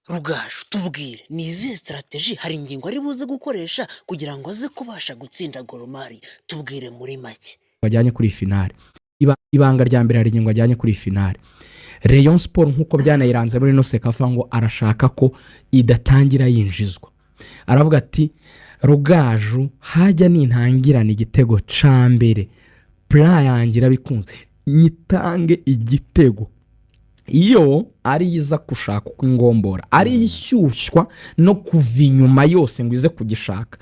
Rugaju tubwire ni izihe strategy hari ingingo ari buze gukoresha kugira ngo aze kubasha gutsinda Gor Mahia, tubwire muri make bajyanye kuri finale. Ibanga rya mbere hari ingingo ajyanye kuri finale. Rayon Sport nkuko byanayiranze muri no Sekafa ngo arashaka ko idatangira yinjizwa. Aravuga ati Rugaju hajya nintangirana igitego ca mbere plan yangira bikunze nyitange igitego iyo ari iza kushaka uko ingombora ari ishyushywa no kuva inyuma yose ngo ize kugishaka.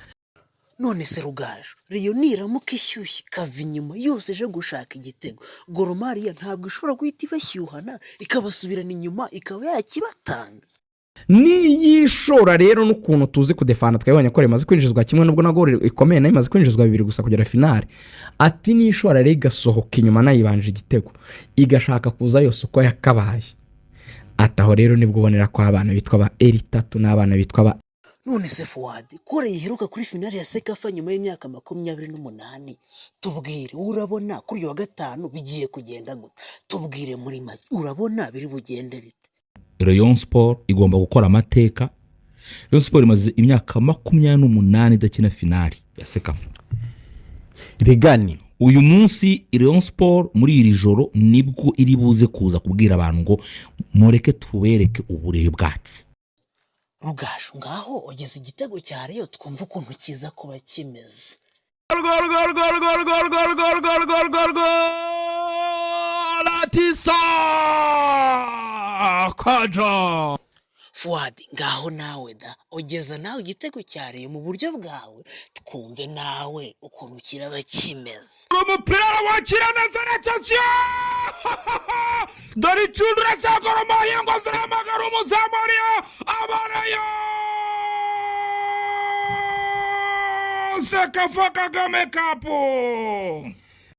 none se Rugaju Rayon niramuka ishyushye ikava inyuma yose je gushaka igitego, Gor Mahia ntabwo ishobora guhita ibashyuhana ikabasubirana inyuma ikaba yakibatanga. Niyishora rero n'ukuntu tuzi kudefana twabonye ko rimaze kwinjizwa kimwe nubwo na Gor ikomeye nayo imaze kwinjizwa bibiri gusa kugera finale. Ati nishora rero igasohoka inyuma nayibanje igitego igashaka kuza yose uko yakabaye. Ataho rero nibwo ubonera ko abana bitwa ba L3 n'abana bitwa ba. None se Fuad kore yiheruka kuri finale ya Sekafa nyuma y'imyaka 28, tubwire urabona kuri yo wa gatanu bigiye kugenda gute, tubwire muri make urabona biri bugende bite. Rayon Sport igomba gukora amateka. Rayon Sport imaze imyaka 28 idakina finale ya Sekafa. Regani uyu munsi Rayon Sport muri iri joro nibwo iri buze kuza kubwira abantu ngo mureke tubereke uburehe bwacu. Rugaju ngaho ogeze igitego cya Rayon twumva ukuntu kiza kuba kimeze. Latisa Kaja Fuad ngaho nawe da ogeza nawe igitego cya Rayon mu buryo bwawe twumve nawe ukuntu kiraba kimeze. umupira wakira neza attention dore children za Gor Mahia ngo ziramagara umuzamariya abarayo Sekafa Kagame Cup.